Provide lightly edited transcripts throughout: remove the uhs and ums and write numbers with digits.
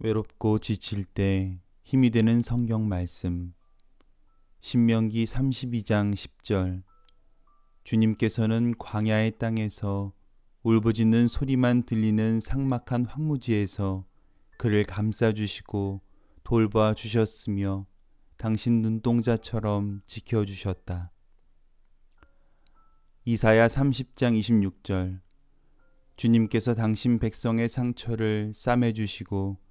외롭고 지칠 때 힘이 되는 성경 말씀. 신명기 32장 10절. 주님께서는 광야의 땅에서 울부짖는 소리만 들리는 삭막한 황무지에서 그를 감싸주시고 돌봐 주셨으며 당신 눈동자처럼 지켜주셨다. 이사야 30장 26절. 주님께서 당신 백성의 상처를 싸매주시고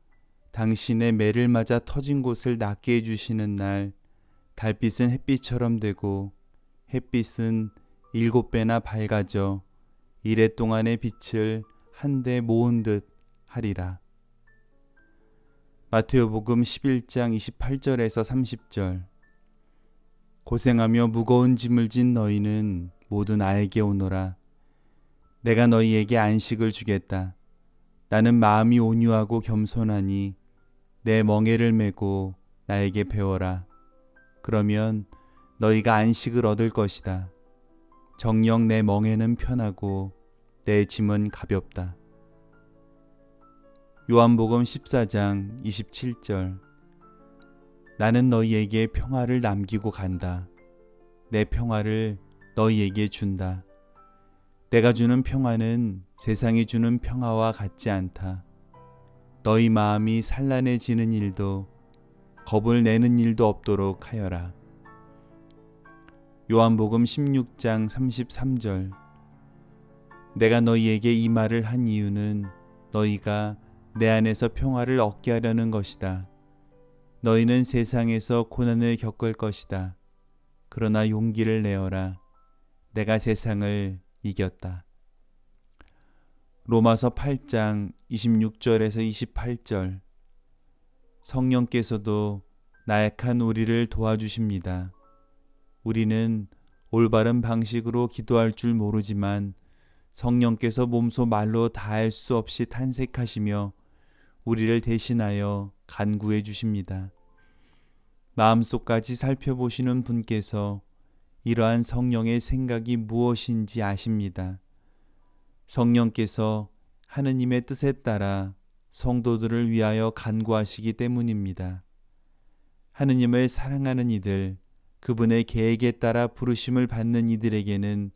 당신의 매를 맞아 터진 곳을 낫게 해주시는 날, 달빛은 햇빛처럼 되고 햇빛은 7배나 밝아져 이래 동안의 빛을 한데 모은 듯 하리라. 마태오복음 11장 28절에서 30절. 고생하며 무거운 짐을 진 너희는 모두 나에게 오너라. 내가 너희에게 안식을 주겠다. 나는 마음이 온유하고 겸손하니 내 멍에를 메고 나에게 배워라. 그러면 너희가 안식을 얻을 것이다. 정녕 내 멍에는 편하고 내 짐은 가볍다. 요한복음 14장 27절. 나는 너희에게 평화를 남기고 간다. 내 평화를 너희에게 준다. 내가 주는 평화는 세상이 주는 평화와 같지 않다. 너희 마음이 산란해지는 일도 겁을 내는 일도 없도록 하여라. 요한복음 16장 33절. 내가 너희에게 이 말을 한 이유는 너희가 내 안에서 평화를 얻게 하려는 것이다. 너희는 세상에서 고난을 겪을 것이다. 그러나 용기를 내어라. 내가 세상을 이겼다. 로마서 8장 26절에서 28절. 성령께서도 나약한 우리를 도와주십니다. 우리는 올바른 방식으로 기도할 줄 모르지만 성령께서 몸소 말로 다할 수 없이 탄식하시며 우리를 대신하여 간구해 주십니다. 마음속까지 살펴보시는 분께서 이러한 성령의 생각이 무엇인지 아십니다. 성령께서 하느님의 뜻에 따라 성도들을 위하여 간구하시기 때문입니다. 하느님을 사랑하는 이들, 그분의 계획에 따라 부르심을 받는 이들에게는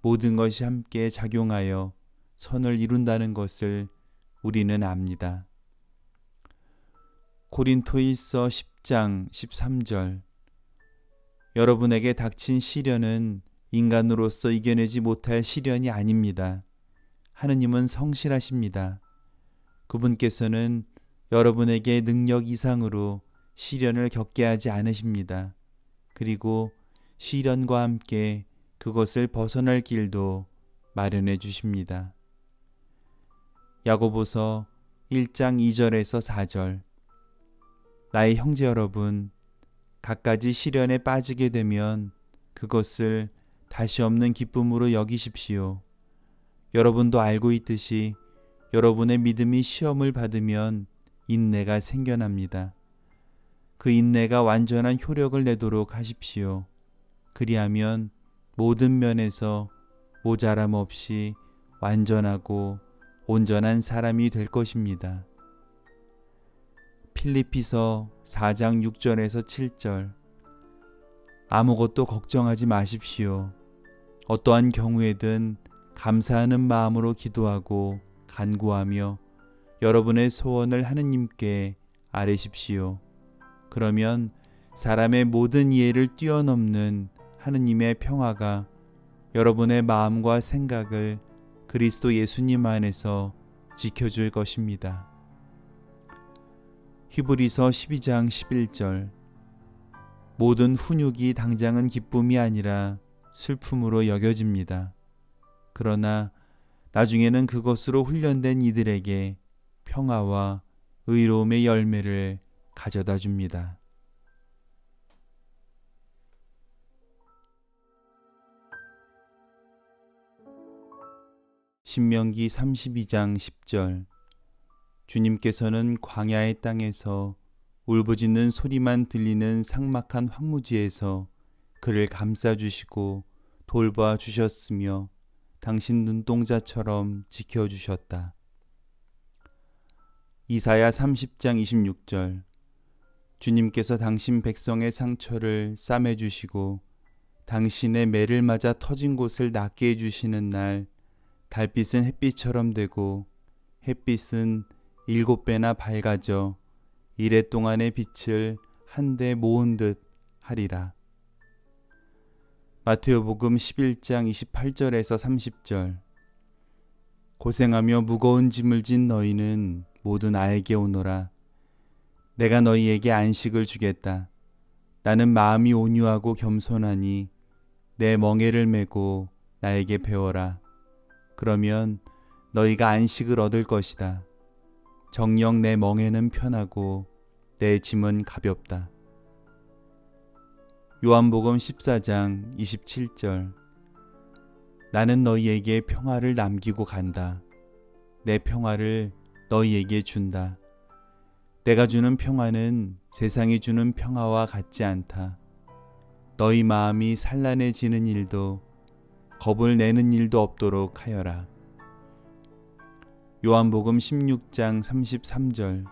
모든 것이 함께 작용하여 선을 이룬다는 것을 우리는 압니다. 고린토일서 10장 13절. 여러분에게 닥친 시련은 인간으로서 이겨내지 못할 시련이 아닙니다. 하느님은 성실하십니다. 그분께서는 여러분에게 능력 이상으로 시련을 겪게 하지 않으십니다. 그리고 시련과 함께 그것을 벗어날 길도 마련해 주십니다. 야고보서 1장 2절에서 4절. 나의 형제 여러분, 갖가지 시련에 빠지게 되면 그것을 다시 없는 기쁨으로 여기십시오. 여러분도 알고 있듯이 여러분의 믿음이 시험을 받으면 인내가 생겨납니다. 그 인내가 완전한 효력을 내도록 하십시오. 그리하면 모든 면에서 모자람 없이 완전하고 온전한 사람이 될 것입니다. 필립피서 4장 6절에서 7절. 아무것도 걱정하지 마십시오. 어떠한 경우에든 감사하는 마음으로 기도하고 간구하며 여러분의 소원을 하느님께 아뢰십시오. 그러면 사람의 모든 이해를 뛰어넘는 하느님의 평화가 여러분의 마음과 생각을 그리스도 예수님 안에서 지켜줄 것입니다. 히브리서 12장 11절. 모든 훈육이 당장은 기쁨이 아니라 슬픔으로 여겨집니다. 그러나 나중에는 그것으로 훈련된 이들에게 평화와 의로움의 열매를 가져다 줍니다. 신명기 32장 10절. 주님께서는 광야의 땅에서 울부짖는 소리만 들리는 삭막한 황무지에서 그를 감싸주시고 돌봐 주셨으며 당신 눈동자처럼 지켜주셨다. 이사야 30장 26절. 주님께서 당신 백성의 상처를 싸매 주시고 당신의 매를 맞아 터진 곳을 낫게 해주시는 날, 달빛은 햇빛처럼 되고 햇빛은 7배나 밝아져 이래 동안의 빛을 한데 모은 듯 하리라. 마태복음 11장 28절에서 30절. 고생하며 무거운 짐을 진 너희는 모두 나에게 오너라. 내가 너희에게 안식을 주겠다. 나는 마음이 온유하고 겸손하니 내 멍에를 메고 나에게 배워라. 그러면 너희가 안식을 얻을 것이다. 정녕 내 멍에는 편하고 내 짐은 가볍다. 요한복음 14장 27절. 나는 너희에게 평화를 남기고 간다. 내 평화를 너희에게 준다. 내가 주는 평화는 세상이 주는 평화와 같지 않다. 너희 마음이 산란해지는 일도 겁을 내는 일도 없도록 하여라. 요한복음 16장 33절.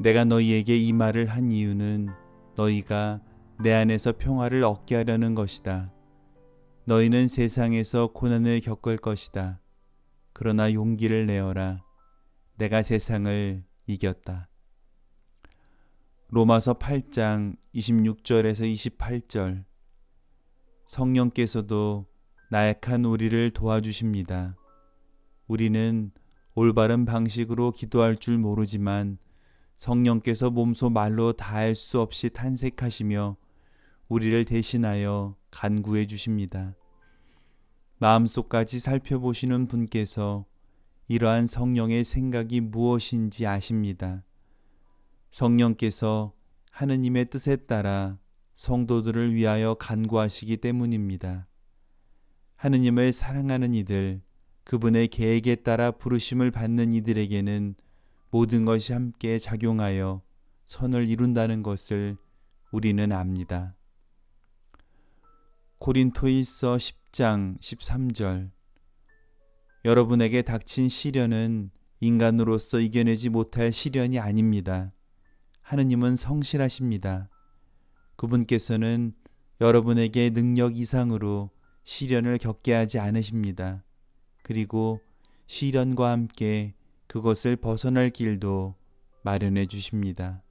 내가 너희에게 이 말을 한 이유는 너희가 내 안에서 평화를 얻게 하려는 것이다. 너희는 세상에서 고난을 겪을 것이다. 그러나 용기를 내어라. 내가 세상을 이겼다. 로마서 8장 26절에서 28절. 성령께서도 나약한 우리를 도와주십니다. 우리는 올바른 방식으로 기도할 줄 모르지만 성령께서 몸소 말로 다할 수 없이 탄식하시며 우리를 대신하여 간구해 주십니다. 마음속까지 살펴보시는 분께서 이러한 성령의 생각이 무엇인지 아십니다. 성령께서 하느님의 뜻에 따라 성도들을 위하여 간구하시기 때문입니다. 하느님을 사랑하는 이들, 그분의 계획에 따라 부르심을 받는 이들에게는 모든 것이 함께 작용하여 선을 이룬다는 것을 우리는 압니다. 고린토일서 10장 13절. 여러분에게 닥친 시련은 인간으로서 이겨내지 못할 시련이 아닙니다. 하느님은 성실하십니다. 그분께서는 여러분에게 능력 이상으로 시련을 겪게 하지 않으십니다. 그리고 시련과 함께 그것을 벗어날 길도 마련해 주십니다.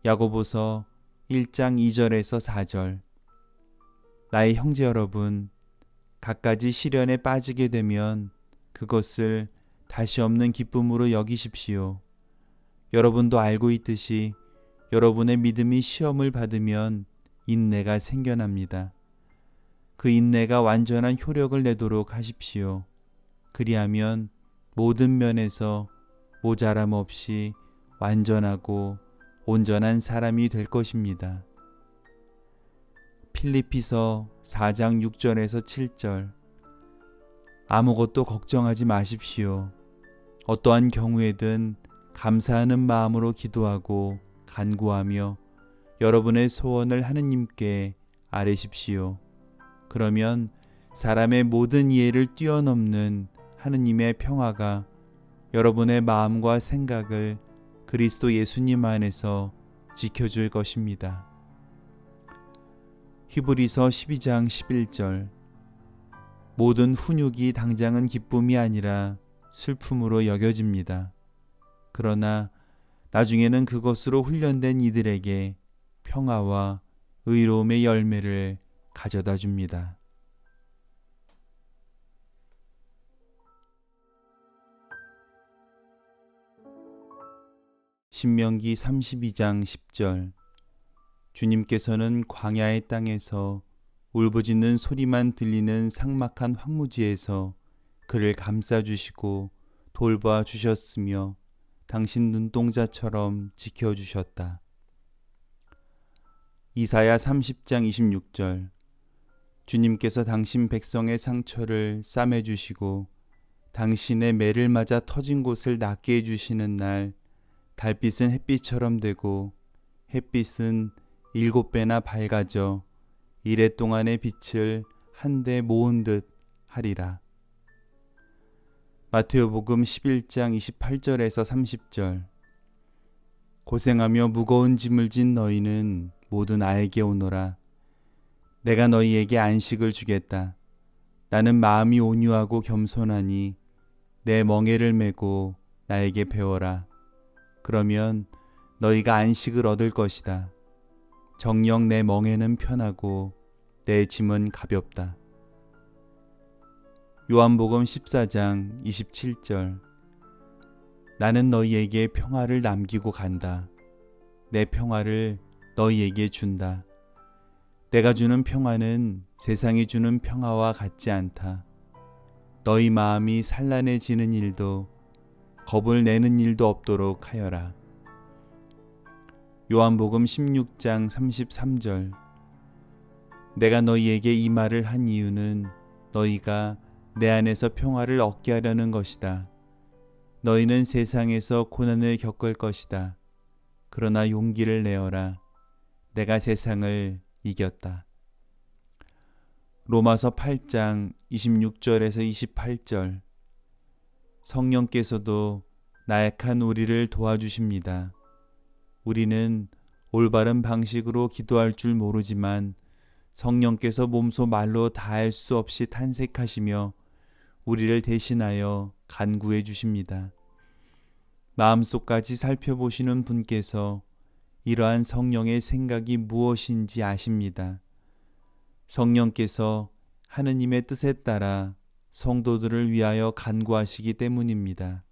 야고보서 1장 2절에서 4절. 나의 형제 여러분, 갖가지 시련에 빠지게 되면 그것을 다시 없는 기쁨으로 여기십시오. 여러분도 알고 있듯이 여러분의 믿음이 시험을 받으면 인내가 생겨납니다. 그 인내가 완전한 효력을 내도록 하십시오. 그리하면 모든 면에서 모자람 없이 완전하고 온전한 사람이 될 것입니다. 필리피서 4장 6절에서 7절. 아무것도 걱정하지 마십시오. 어떠한 경우에든 감사하는 마음으로 기도하고 간구하며 여러분의 소원을 하느님께 아뢰십시오. 그러면 사람의 모든 이해를 뛰어넘는 하느님의 평화가 여러분의 마음과 생각을 그리스도 예수님 안에서 지켜줄 것입니다. 히브리서 12장 11절. 모든 훈육이 당장은 기쁨이 아니라 슬픔으로 여겨집니다. 그러나 나중에는 그것으로 훈련된 이들에게 평화와 의로움의 열매를 가져다 줍니다. 신명기 32장 10절. 주님께서는 광야의 땅에서 울부짖는 소리만 들리는 삭막한 황무지에서 그를 감싸주시고 돌봐 주셨으며 당신 눈동자처럼 지켜주셨다. 이사야 30장 26절. 주님께서 당신 백성의 상처를 싸매 주시고 당신의 매를 맞아 터진 곳을 낫게 해주시는 날, 달빛은 햇빛처럼 되고 햇빛은 7배나 밝아져 이래 동안의 빛을 한데 모은 듯 하리라. 마태복음 11장 28절에서 30절. 고생하며 무거운 짐을 진 너희는 모두 나에게 오너라. 내가 너희에게 안식을 주겠다. 나는 마음이 온유하고 겸손하니 내 멍에를 메고 나에게 배워라. 그러면 너희가 안식을 얻을 것이다. 정녕 내 멍에는 편하고 내 짐은 가볍다. 요한복음 14장 27절. 나는 너희에게 평화를 남기고 간다. 내 평화를 너희에게 준다. 내가 주는 평화는 세상이 주는 평화와 같지 않다. 너희 마음이 산란해지는 일도 겁을 내는 일도 없도록 하여라. 요한복음 16장 33절. 내가 너희에게 이 말을 한 이유는 너희가 내 안에서 평화를 얻게 하려는 것이다. 너희는 세상에서 고난을 겪을 것이다. 그러나 용기를 내어라. 내가 세상을 이겼다. 로마서 8장 26절에서 28절. 성령께서도 나약한 우리를 도와주십니다. 우리는 올바른 방식으로 기도할 줄 모르지만 성령께서 몸소 말로 다할 수 없이 탄식하시며 우리를 대신하여 간구해 주십니다. 마음속까지 살펴보시는 분께서 이러한 성령의 생각이 무엇인지 아십니다. 성령께서 하느님의 뜻에 따라 성도들을 위하여 간구하시기 때문입니다.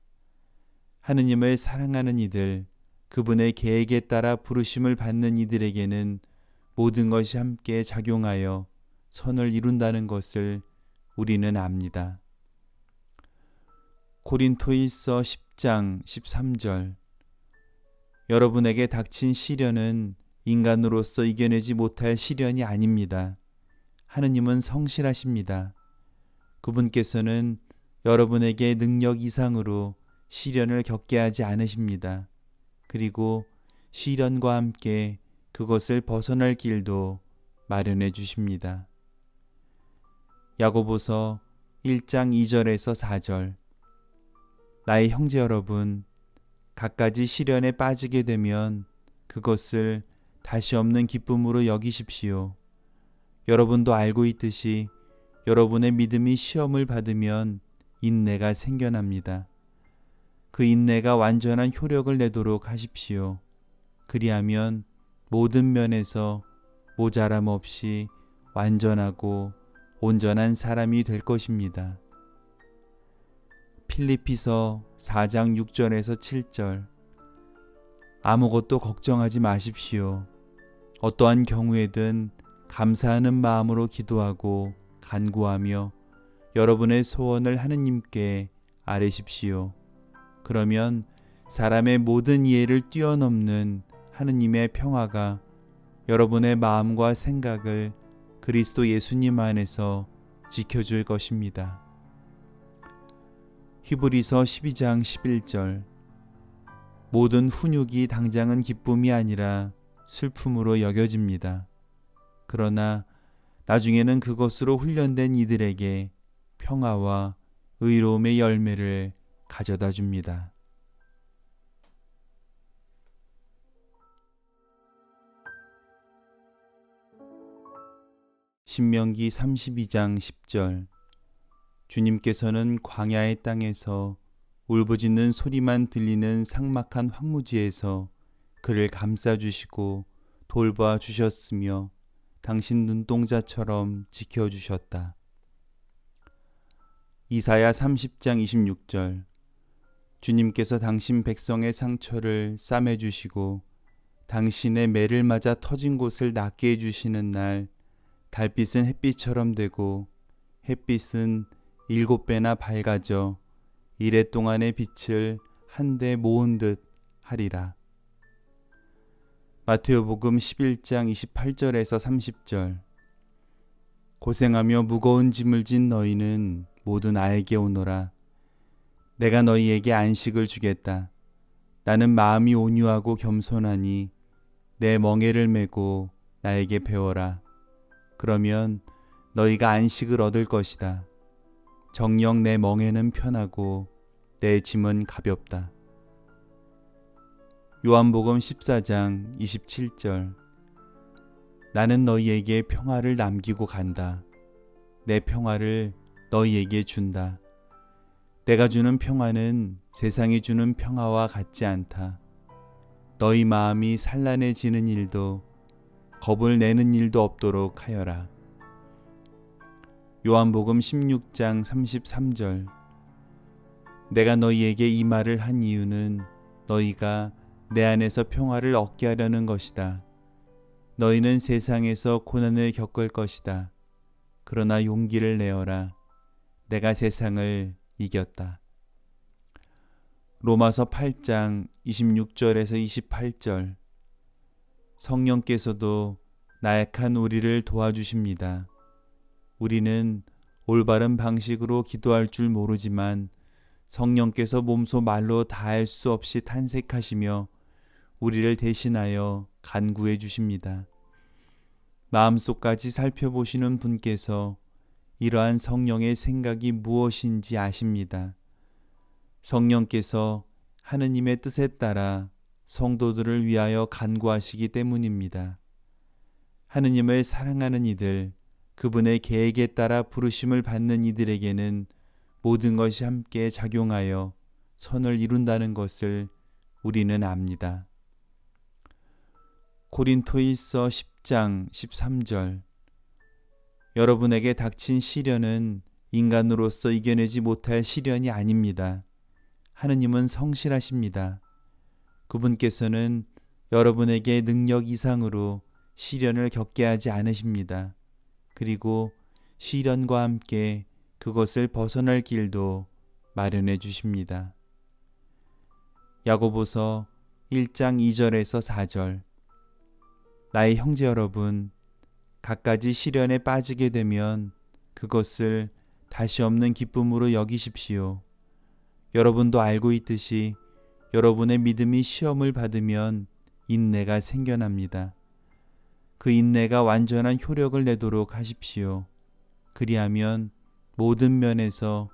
하느님을 사랑하는 이들, 그분의 계획에 따라 부르심을 받는 이들에게는 모든 것이 함께 작용하여 선을 이룬다는 것을 우리는 압니다. 고린토일서 10장 13절. 여러분에게 닥친 시련은 인간으로서 이겨내지 못할 시련이 아닙니다. 하느님은 성실하십니다. 그분께서는 여러분에게 능력 이상으로 시련을 겪게 하지 않으십니다. 그리고 시련과 함께 그것을 벗어날 길도 마련해 주십니다. 야고보서 1장 2절에서 4절. 나의 형제 여러분, 갖가지 시련에 빠지게 되면 그것을 다시 없는 기쁨으로 여기십시오. 여러분도 알고 있듯이 여러분의 믿음이 시험을 받으면 인내가 생겨납니다. 그 인내가 완전한 효력을 내도록 하십시오. 그리하면 모든 면에서 모자람 없이 완전하고 온전한 사람이 될 것입니다. 필리피서 4장 6절에서 7절. 아무것도 걱정하지 마십시오. 어떠한 경우에든 감사하는 마음으로 기도하고 간구하며 여러분의 소원을 하느님께 아뢰십시오. 그러면 사람의 모든 이해를 뛰어넘는 하느님의 평화가 여러분의 마음과 생각을 그리스도 예수님 안에서 지켜줄 것입니다. 히브리서 12장 11절. 모든 훈육이 당장은 기쁨이 아니라 슬픔으로 여겨집니다. 그러나 나중에는 그것으로 훈련된 이들에게 평화와 의로움의 열매를 가져다 줍니다. 신명기 32장 10절. 주님께서는 광야의 땅에서 울부짖는 소리만 들리는 삭막한 황무지에서 그를 감싸주시고 돌봐 주셨으며 당신 눈동자처럼 지켜주셨다. 이사야 30장 26절. 주님께서 당신 백성의 상처를 싸매주시고 당신의 매를 맞아 터진 곳을 낫게 해주시는 날 달빛은 햇빛처럼 되고 햇빛은 7배나 밝아져 이래 동안의 빛을 한데 모은 듯 하리라. 마태복음 11장 28절에서 30절. 고생하며 무거운 짐을 진 너희는 모두 나에게 오너라. 내가 너희에게 안식을 주겠다. 나는 마음이 온유하고 겸손하니 내 멍에를 메고 나에게 배워라. 그러면 너희가 안식을 얻을 것이다. 정녕 내 멍에는 편하고 내 짐은 가볍다. 요한복음 14장 27절. 나는 너희에게 평화를 남기고 간다. 내 평화를 너희에게 준다. 내가 주는 평화는 세상이 주는 평화와 같지 않다. 너희 마음이 산란해지는 일도 겁을 내는 일도 없도록 하여라. 요한복음 16장 33절. 내가 너희에게 이 말을 한 이유는 너희가 내 안에서 평화를 얻게 하려는 것이다. 너희는 세상에서 고난을 겪을 것이다. 그러나 용기를 내어라. 내가 세상을 이겼다. 로마서 8장 26절에서 28절. 성령께서도 나약한 우리를 도와주십니다. 우리는 올바른 방식으로 기도할 줄 모르지만 성령께서 몸소 말로 다할 수 없이 탄식하시며 우리를 대신하여 간구해 주십니다. 마음속까지 살펴보시는 분께서 이러한 성령의 생각이 무엇인지 아십니다. 성령께서 하느님의 뜻에 따라 성도들을 위하여 간구하시기 때문입니다. 하느님을 사랑하는 이들, 그분의 계획에 따라 부르심을 받는 이들에게는 모든 것이 함께 작용하여 선을 이룬다는 것을 우리는 압니다. 고린토일서 10장 13절. 여러분에게 닥친 시련은 인간으로서 이겨내지 못할 시련이 아닙니다. 하느님은 성실하십니다. 그분께서는 여러분에게 능력 이상으로 시련을 겪게 하지 않으십니다. 그리고 시련과 함께 그것을 벗어날 길도 마련해 주십니다. 야고보서 1장 2절에서 4절. 나의 형제 여러분, 갖가지 시련에 빠지게 되면 그것을 다시 없는 기쁨으로 여기십시오. 여러분도 알고 있듯이 여러분의 믿음이 시험을 받으면 인내가 생겨납니다. 그 인내가 완전한 효력을 내도록 하십시오. 그리하면 모든 면에서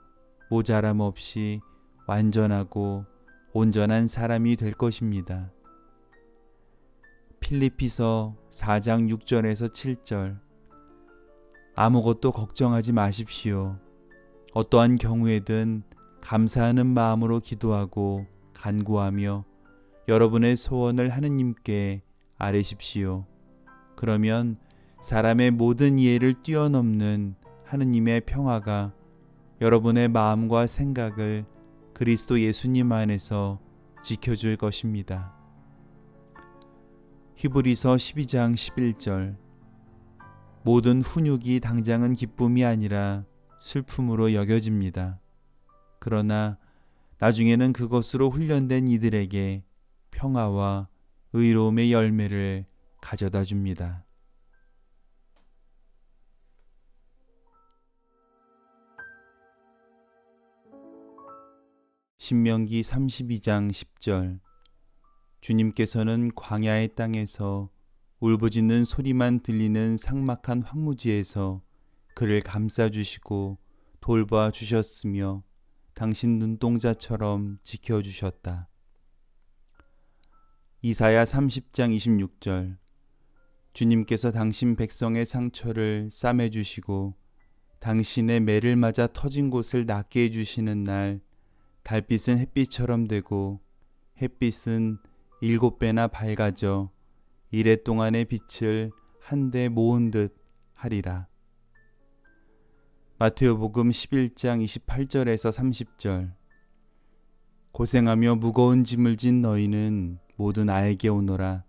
모자람 없이 완전하고 온전한 사람이 될 것입니다. 필리피서 4장 6절에서 7절. 아무것도 걱정하지 마십시오. 어떠한 경우에든 감사하는 마음으로 기도하고 간구하며 여러분의 소원을 하느님께 아뢰십시오. 그러면 사람의 모든 이해를 뛰어넘는 하느님의 평화가 여러분의 마음과 생각을 그리스도 예수님 안에서 지켜줄 것입니다. 히브리서 12장 11절. 모든 훈육이 당장은 기쁨이 아니라 슬픔으로 여겨집니다. 그러나 나중에는 그것으로 훈련된 이들에게 평화와 의로움의 열매를 가져다 줍니다. 신명기 32장 10절. 주님께서는 광야의 땅에서 울부짖는 소리만 들리는 삭막한 황무지에서 그를 감싸주시고 돌봐 주셨으며 당신 눈동자처럼 지켜주셨다. 이사야 30장 26절. 주님께서 당신 백성의 상처를 싸매주시고 당신의 매를 맞아 터진 곳을 낫게 해주시는 날 달빛은 햇빛처럼 되고 햇빛은 7배나 밝아져 이래 동안의 빛을 한데 모은 듯 하리라. 마태복음 11장 28절에서 30절. 고생하며 무거운 짐을 진 너희는 모두 나에게 오너라.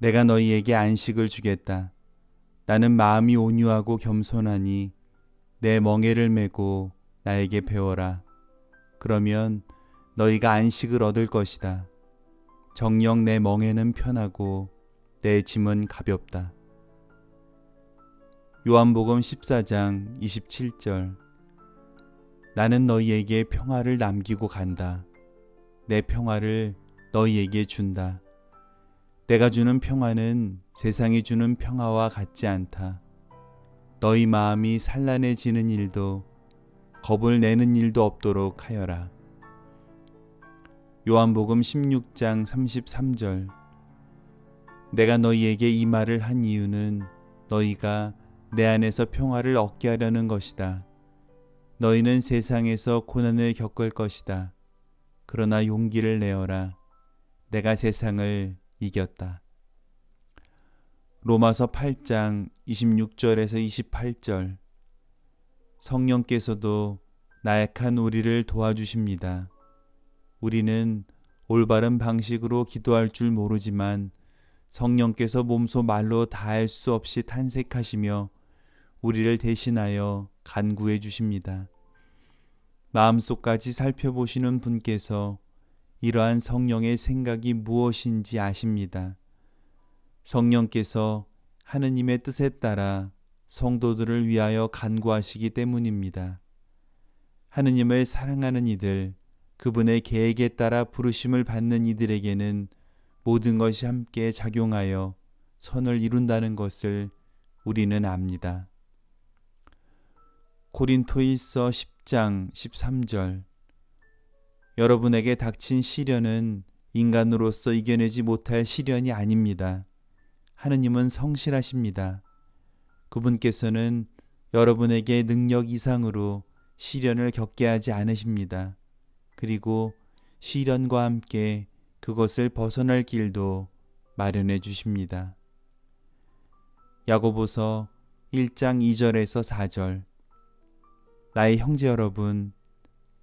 내가 너희에게 안식을 주겠다. 나는 마음이 온유하고 겸손하니 내 멍에를 메고 나에게 배워라. 그러면 너희가 안식을 얻을 것이다. 정녕 내 멍에는 편하고 내 짐은 가볍다. 요한복음 14장 27절. 나는 너희에게 평화를 남기고 간다. 내 평화를 너희에게 준다. 내가 주는 평화는 세상이 주는 평화와 같지 않다. 너희 마음이 산란해지는 일도 겁을 내는 일도 없도록 하여라. 요한복음 16장 33절. 내가 너희에게 이 말을 한 이유는 너희가 내 안에서 평화를 얻게 하려는 것이다. 너희는 세상에서 고난을 겪을 것이다. 그러나 용기를 내어라. 내가 세상을 이겼다. 로마서 8장 26절에서 28절. 성령께서도 나약한 우리를 도와주십니다. 우리는 올바른 방식으로 기도할 줄 모르지만 성령께서 몸소 말로 다할 수 없이 탄식하시며 우리를 대신하여 간구해 주십니다. 마음속까지 살펴보시는 분께서 이러한 성령의 생각이 무엇인지 아십니다. 성령께서 하느님의 뜻에 따라 성도들을 위하여 간구하시기 때문입니다. 하느님을 사랑하는 이들, 그분의 계획에 따라 부르심을 받는 이들에게는 모든 것이 함께 작용하여 선을 이룬다는 것을 우리는 압니다. 고린토일서 10장 13절. 여러분에게 닥친 시련은 인간으로서 이겨내지 못할 시련이 아닙니다. 하느님은 성실하십니다. 그분께서는 여러분에게 능력 이상으로 시련을 겪게 하지 않으십니다. 그리고 시련과 함께 그것을 벗어날 길도 마련해 주십니다. 야고보서 1장 2절에서 4절. 나의 형제 여러분,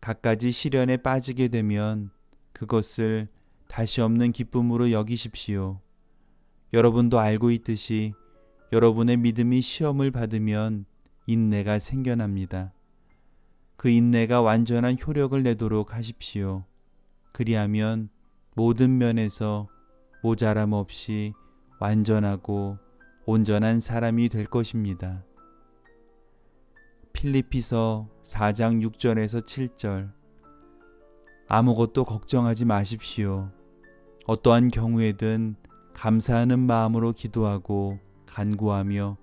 갖가지 시련에 빠지게 되면 그것을 다시 없는 기쁨으로 여기십시오. 여러분도 알고 있듯이 여러분의 믿음이 시험을 받으면 인내가 생겨납니다. 그 인내가 완전한 효력을 내도록 하십시오. 그리하면 모든 면에서 모자람 없이 완전하고 온전한 사람이 될 것입니다. 필리피서 4장 6절에서 7절. 아무것도 걱정하지 마십시오. 어떠한 경우에든 감사하는 마음으로 기도하고 간구하며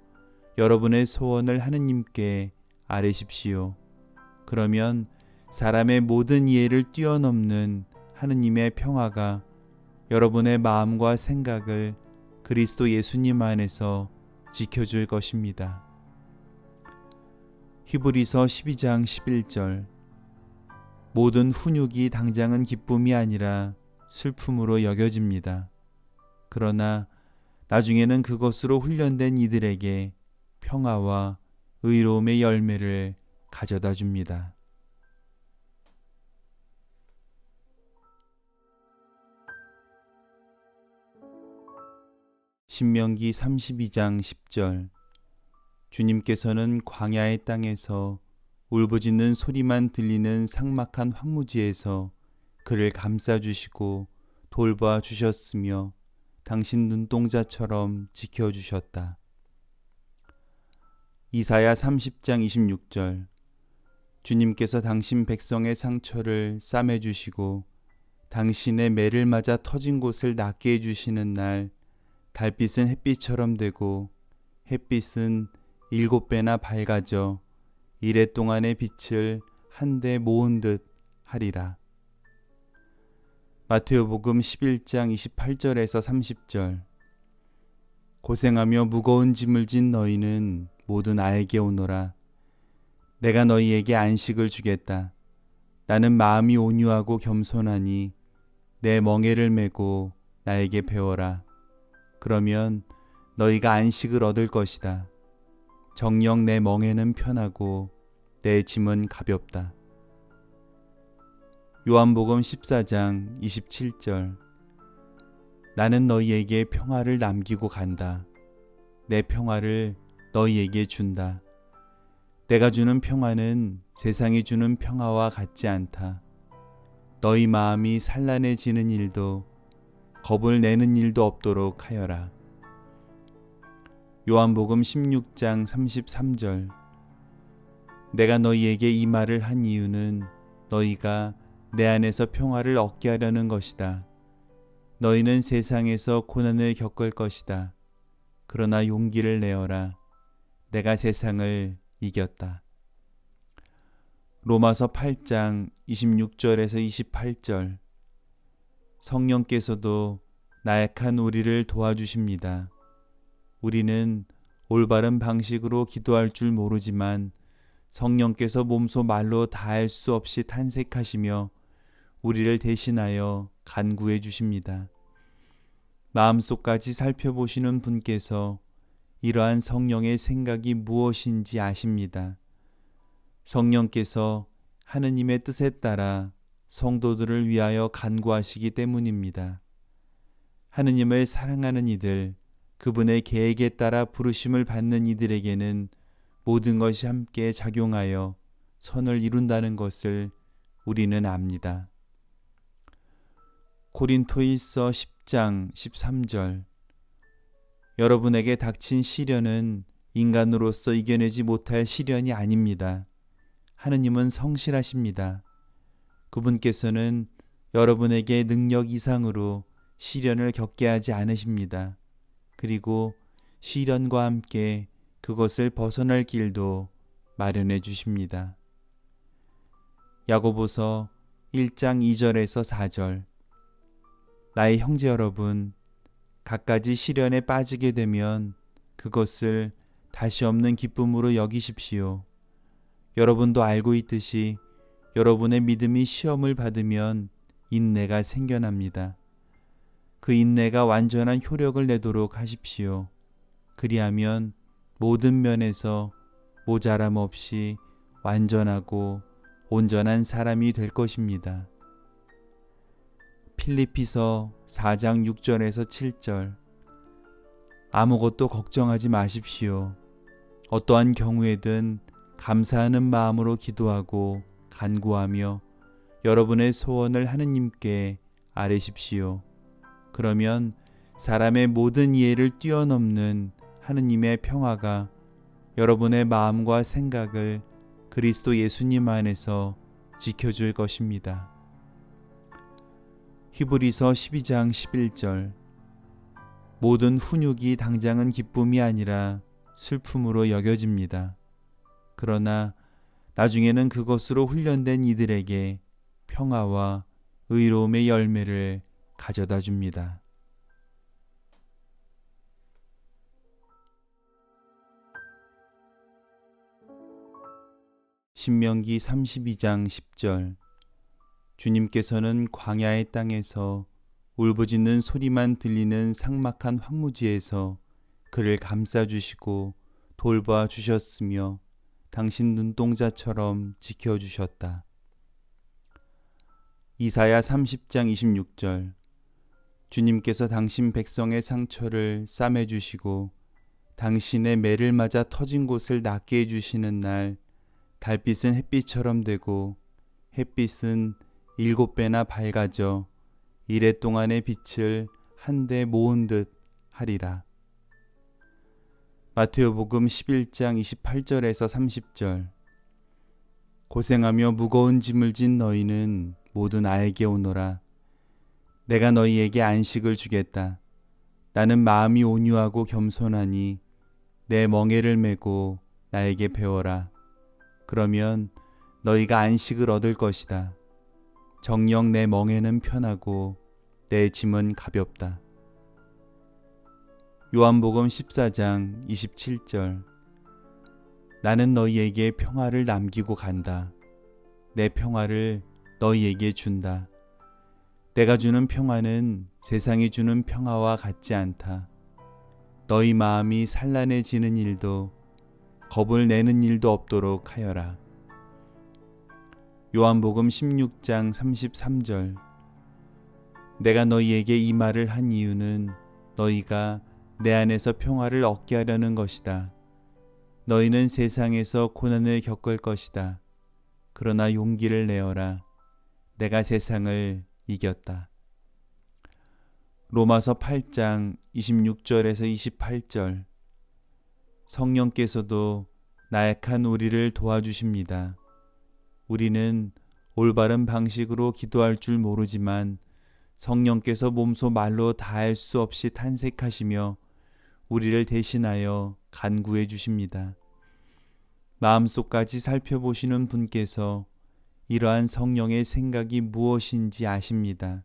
여러분의 소원을 하느님께 아뢰십시오. 그러면 사람의 모든 이해를 뛰어넘는 하느님의 평화가 여러분의 마음과 생각을 그리스도 예수님 안에서 지켜줄 것입니다. 히브리서 12장 11절. 모든 훈육이 당장은 기쁨이 아니라 슬픔으로 여겨집니다. 그러나 나중에는 그것으로 훈련된 이들에게 평화와 의로움의 열매를 가져다 줍니다. 신명기 32장 10절. 주님께서는 광야의 땅에서 울부짖는 소리만 들리는 삭막한 황무지에서 그를 감싸주시고 돌봐 주셨으며 당신 눈동자처럼 지켜주셨다. 이사야 30장 26절. 주님께서 당신 백성의 상처를 싸매주시고 당신의 매를 맞아 터진 곳을 낫게 해주시는 날 달빛은 햇빛처럼 되고 햇빛은 7배나 밝아져 이래 동안의 빛을 한데 모은 듯 하리라. 마태오복음 11장 28절에서 30절. 고생하며 무거운 짐을 진 너희는 모두 나에게 오너라. 내가 너희에게 안식을 주겠다. 나는 마음이 온유하고 겸손하니 내 멍에를 메고 나에게 배워라. 그러면 너희가 안식을 얻을 것이다. 정녕 내 멍에는 편하고 내 짐은 가볍다. 요한복음 14장 27절. 나는 너희에게 평화를 남기고 간다. 내 평화를 너희에게 준다. 내가 주는 평화는 세상이 주는 평화와 같지 않다. 너희 마음이 산란해지는 일도 겁을 내는 일도 없도록 하여라. 요한복음 16장 33절. 내가 너희에게 이 말을 한 이유는 너희가 내 안에서 평화를 얻게 하려는 것이다. 너희는 세상에서 고난을 겪을 것이다. 그러나 용기를 내어라. 내가 세상을 이겼다. 로마서 8장 26절에서 28절. 성령께서도 나약한 우리를 도와주십니다. 우리는 올바른 방식으로 기도할 줄 모르지만 성령께서 몸소 말로 다할 수 없이 탄색하시며 우리를 대신하여 간구해 주십니다. 마음속까지 살펴보시는 분께서 이러한 성령의 생각이 무엇인지 아십니다. 성령께서 하느님의 뜻에 따라 성도들을 위하여 간구하시기 때문입니다. 하느님을 사랑하는 이들, 그분의 계획에 따라 부르심을 받는 이들에게는 모든 것이 함께 작용하여 선을 이룬다는 것을 우리는 압니다. 고린토일서 10장 13절. 여러분에게 닥친 시련은 인간으로서 이겨내지 못할 시련이 아닙니다. 하느님은 성실하십니다. 그분께서는 여러분에게 능력 이상으로 시련을 겪게 하지 않으십니다. 그리고 시련과 함께 그것을 벗어날 길도 마련해 주십니다. 야고보서 1장 2절에서 4절. 나의 형제 여러분, 갖가지 시련에 빠지게 되면 그것을 다시 없는 기쁨으로 여기십시오. 여러분도 알고 있듯이 여러분의 믿음이 시험을 받으면 인내가 생겨납니다. 그 인내가 완전한 효력을 내도록 하십시오. 그리하면 모든 면에서 모자람 없이 완전하고 온전한 사람이 될 것입니다. 필리피서 4장 6절에서 7절. 아무것도 걱정하지 마십시오. 어떠한 경우에든 감사하는 마음으로 기도하고 간구하며 여러분의 소원을 하느님께 아뢰십시오. 그러면 사람의 모든 이해를 뛰어넘는 하느님의 평화가 여러분의 마음과 생각을 그리스도 예수님 안에서 지켜줄 것입니다. 히브리서 12장 11절. 모든 훈육이 당장은 기쁨이 아니라 슬픔으로 여겨집니다. 그러나 나중에는 그것으로 훈련된 이들에게 평화와 의로움의 열매를 가져다 줍니다. 신명기 32장 10절. 주님께서는 광야의 땅에서 울부짖는 소리만 들리는 삭막한 황무지에서 그를 감싸주시고 돌봐 주셨으며 당신 눈동자처럼 지켜주셨다. 이사야 30장 26절. 주님께서 당신 백성의 상처를 싸매주시고 당신의 매를 맞아 터진 곳을 낫게 해주시는 날 달빛은 햇빛처럼 되고 햇빛은 7배나 밝아져 이래 동안의 빛을 한데 모은 듯 하리라. 마태복음 11장 28절에서 30절. 고생하며 무거운 짐을 진 너희는 모두 나에게 오너라. 내가 너희에게 안식을 주겠다. 나는 마음이 온유하고 겸손하니 내 멍에를 메고 나에게 배워라. 그러면 너희가 안식을 얻을 것이다. 정녕 내 멍에는 편하고 내 짐은 가볍다. 요한복음 14장 27절. 나는 너희에게 평화를 남기고 간다. 내 평화를 너희에게 준다. 내가 주는 평화는 세상이 주는 평화와 같지 않다. 너희 마음이 산란해지는 일도 겁을 내는 일도 없도록 하여라. 요한복음 16장 33절. 내가 너희에게 이 말을 한 이유는 너희가 내 안에서 평화를 얻게 하려는 것이다. 너희는 세상에서 고난을 겪을 것이다. 그러나 용기를 내어라. 내가 세상을 이겼다. 로마서 8장 26절에서 28절. 성령께서도 나약한 우리를 도와주십니다. 우리는 올바른 방식으로 기도할 줄 모르지만 성령께서 몸소 말로 다할 수 없이 탄색하시며 우리를 대신하여 간구해 주십니다. 마음속까지 살펴보시는 분께서 이러한 성령의 생각이 무엇인지 아십니다.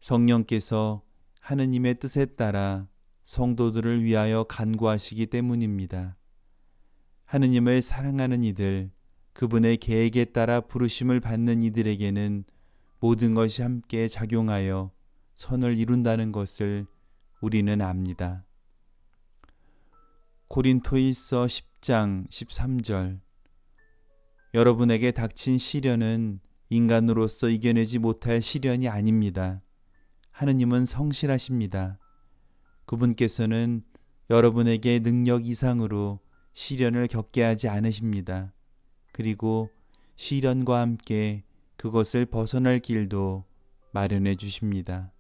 성령께서 하느님의 뜻에 따라 성도들을 위하여 간구하시기 때문입니다. 하느님을 사랑하는 이들, 그분의 계획에 따라 부르심을 받는 이들에게는 모든 것이 함께 작용하여 선을 이룬다는 것을 우리는 압니다. 고린토일서 10장 13절. 여러분에게 닥친 시련은 인간으로서 이겨내지 못할 시련이 아닙니다. 하느님은 성실하십니다. 그분께서는 여러분에게 능력 이상으로 시련을 겪게 하지 않으십니다. 그리고 시련과 함께 그것을 벗어날 길도 마련해 주십니다.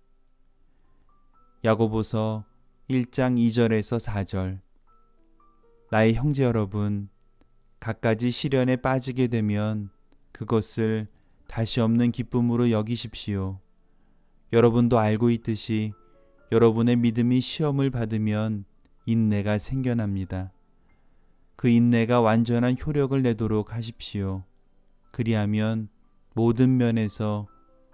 야고보서 1장 2절에서 4절. 나의 형제 여러분, 갖가지 시련에 빠지게 되면 그것을 다시 없는 기쁨으로 여기십시오. 여러분도 알고 있듯이 여러분의 믿음이 시험을 받으면 인내가 생겨납니다. 그 인내가 완전한 효력을 내도록 하십시오. 그리하면 모든 면에서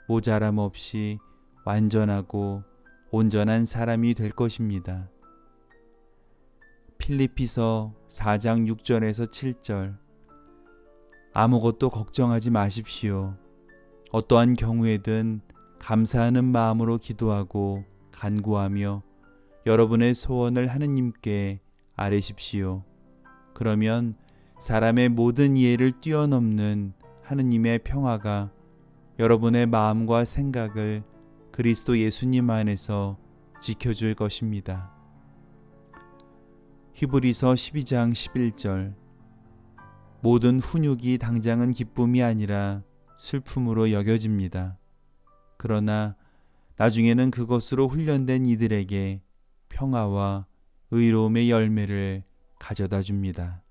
모자람 없이 완전하고 온전한 사람이 될 것입니다. 필리피서 4장 6절에서 7절. 아무것도 걱정하지 마십시오. 어떠한 경우에든 감사하는 마음으로 기도하고 간구하며 여러분의 소원을 하느님께 아뢰십시오. 그러면 사람의 모든 이해를 뛰어넘는 하느님의 평화가 여러분의 마음과 생각을 그리스도 예수님 안에서 지켜줄 것입니다. 히브리서 12장 11절. 모든 훈육이 당장은 기쁨이 아니라 슬픔으로 여겨집니다. 그러나 나중에는 그것으로 훈련된 이들에게 평화와 의로움의 열매를 가져다 줍니다.